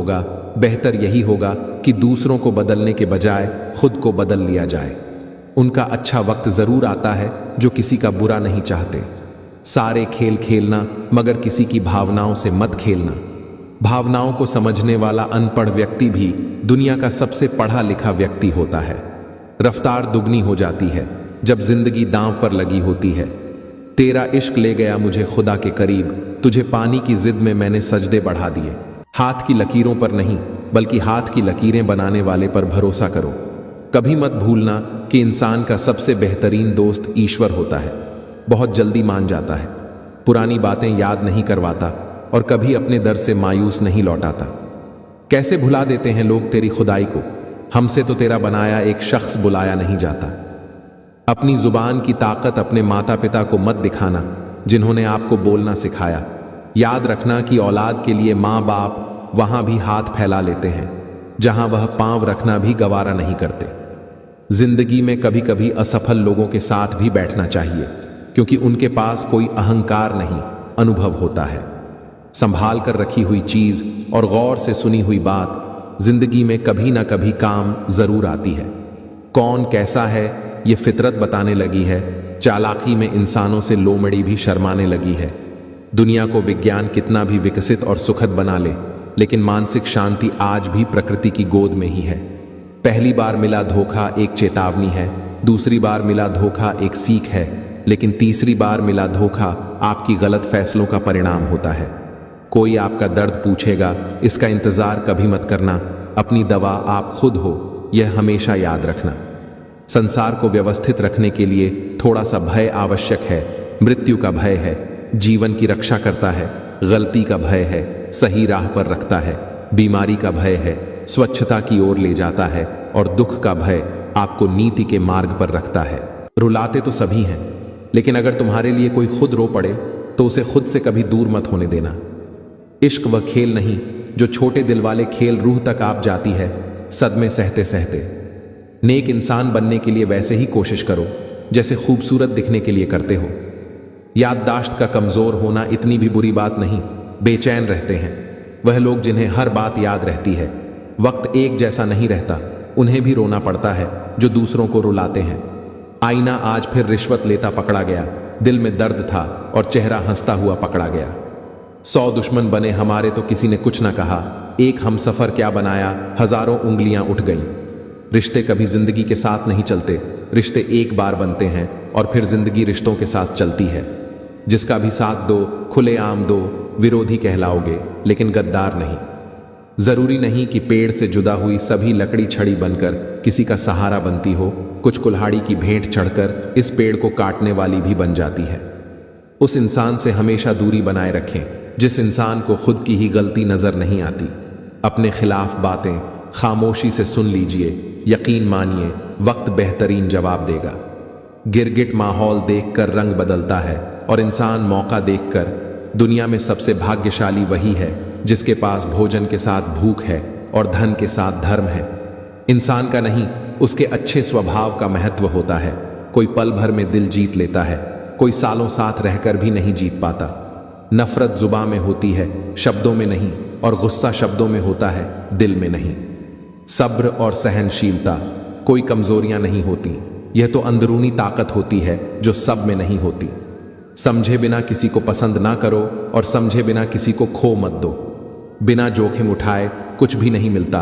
होगा, बेहतर यही होगा कि दूसरों को बदलने के बजाय खुद को बदल लिया जाए। उनका अच्छा वक्त जरूर आता है जो किसी का बुरा नहीं चाहते। सारे खेल खेलना मगर किसी की भावनाओं से मत खेलना। भावनाओं को समझने वाला अनपढ़ व्यक्ति भी दुनिया का सबसे पढ़ा लिखा व्यक्ति होता है। रफ्तार दुगनी हो जाती है जब जिंदगी दांव पर लगी होती है। तेरा इश्क ले गया मुझे खुदा के करीब, तुझे पानी की जिद में मैंने सजदे बढ़ा दिए। हाथ की लकीरों पर नहीं बल्कि हाथ की लकीरें बनाने वाले पर भरोसा करो। कभी मत भूलना कि इंसान का सबसे बेहतरीन दोस्त ईश्वर होता है। बहुत जल्दी मान जाता है, पुरानी बातें याद नहीं करवाता और कभी अपने दर से मायूस नहीं लौटाता। कैसे भुला देते हैं लोग तेरी खुदाई को, हमसे तो तेरा बनाया एक शख्स बुलाया नहीं जाता। अपनी जुबान की ताकत अपने माता पिता को मत दिखाना जिन्होंने आपको बोलना सिखाया। याद रखना कि औलाद के लिए माँ बाप वहां भी हाथ फैला लेते हैं जहां वह पांव रखना भी गवारा नहीं करते। जिंदगी में कभी कभी असफल लोगों के साथ भी बैठना चाहिए क्योंकि उनके पास कोई अहंकार नहीं, अनुभव होता है। संभाल कर रखी हुई चीज और गौर से सुनी हुई बात जिंदगी में कभी ना कभी काम जरूर आती है। कौन कैसा है ये फितरत बताने लगी है। चालाकी में इंसानों से लोमड़ी भी शर्माने लगी है। दुनिया को विज्ञान कितना भी विकसित और सुखद बना ले, लेकिन मानसिक शांति आज भी प्रकृति की गोद में ही है। पहली बार मिला धोखा एक चेतावनी है, दूसरी बार मिला धोखा एक सीख है, लेकिन तीसरी बार मिला धोखा आपकी गलत फैसलों का परिणाम होता है। कोई आपका दर्द पूछेगा, इसका इंतजार कभी मत करना। अपनी दवा आप खुद हो, यह हमेशा याद रखना। संसार को व्यवस्थित रखने के लिए थोड़ा सा भय आवश्यक है। मृत्यु का भय है, जीवन की रक्षा करता है। गलती का भय है, सही राह पर रखता है। बीमारी का भय है, स्वच्छता की ओर ले जाता है। और दुख का भय आपको नीति के मार्ग पर रखता है। रुलाते तो सभी हैं, लेकिन अगर तुम्हारे लिए कोई खुद रो पड़े तो उसे खुद से कभी दूर मत होने देना। इश्क वह खेल नहीं जो छोटे दिल वाले खेल रूह तक आप जाती है सदमे सहते सहते। नेक इंसान बनने के लिए वैसे ही कोशिश करो जैसे खूबसूरत दिखने के लिए करते हो। याददाश्त का कमजोर होना इतनी भी बुरी बात नहीं। बेचैन रहते हैं वह लोग जिन्हें हर बात याद रहती है। वक्त एक जैसा नहीं रहता, उन्हें भी रोना पड़ता है जो दूसरों को रुलाते हैं। आईना आज फिर रिश्वत लेता पकड़ा गया, दिल में दर्द था और चेहरा हंसता हुआ पकड़ा गया। 100 दुश्मन बने हमारे तो किसी ने कुछ ना कहा, एक हमसफर क्या बनाया, हजारों उंगलियां उठ गईं। रिश्ते कभी जिंदगी के साथ नहीं चलते, रिश्ते एक बार बनते हैं और फिर जिंदगी रिश्तों के साथ चलती है। जिसका भी साथ दो, खुलेआम दो, विरोधी कहलाओगे लेकिन गद्दार नहीं। जरूरी नहीं कि पेड़ से जुदा हुई सभी लकड़ी छड़ी बनकर किसी का सहारा बनती हो। कुछ कुल्हाड़ी की भेंट चढ़कर इस पेड़ को काटने वाली भी बन जाती है। उस इंसान से हमेशा दूरी बनाए रखें जिस इंसान को खुद की ही गलती नजर नहीं आती। अपने खिलाफ बातें खामोशी से सुन लीजिए, यकीन मानिए वक्त बेहतरीन जवाब देगा। गिरगिट माहौल देखकर रंग बदलता है और इंसान मौका देखकर। दुनिया में सबसे भाग्यशाली वही है जिसके पास भोजन के साथ भूख है और धन के साथ धर्म है। इंसान का नहीं, उसके अच्छे स्वभाव का महत्व होता है। कोई पल भर में दिल जीत लेता है, कोई सालों साथ रहकर भी नहीं जीत पाता। नफरत जुबां में होती है, शब्दों में नहीं, और गुस्सा शब्दों में होता है, दिल में नहीं। सब्र और सहनशीलता कोई कमजोरियां नहीं होती, यह तो अंदरूनी ताकत होती है जो सब में नहीं होती। समझे बिना किसी को पसंद ना करो और समझे बिना किसी को खो मत दो। बिना जोखिम उठाए कुछ भी नहीं मिलता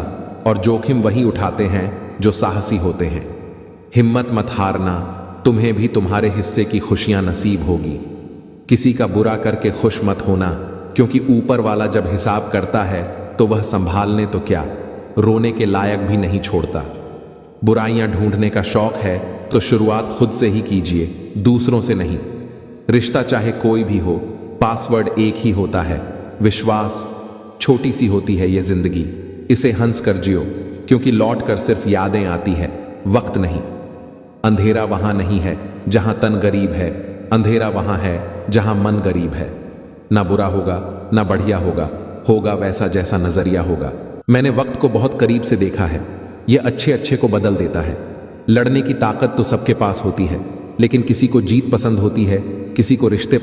और जोखिम वही उठाते हैं जो साहसी होते हैं। हिम्मत मत हारना, तुम्हें भी तुम्हारे हिस्से की खुशियां नसीब होगी। किसी का बुरा करके खुश मत होना, क्योंकि ऊपर वाला जब हिसाब करता है तो वह संभालने तो क्या, रोने के लायक भी नहीं छोड़ता। बुराइयां ढूंढने का शौक है तो शुरुआत खुद से ही कीजिए, दूसरों से नहीं। रिश्ता चाहे कोई भी हो, पासवर्ड एक ही होता है, विश्वास। छोटी सी होती है यह जिंदगी, इसे हंस कर जियो, क्योंकि लौट कर सिर्फ यादें आती है, वक्त नहीं। अंधेरा वहां नहीं है जहां तन गरीब है, अंधेरा वहां है जहां मन गरीब है। ना बुरा होगा ना बढ़िया होगा, होगा वैसा जैसा नजरिया होगा। मैंने वक्त को बहुत करीब से देखा है, यह अच्छे अच्छे को बदल देता है। लड़ने की ताकत तो सबके पास होती है, लेकिन किसी को जीत पसंद होती है, किसी को रिश्ते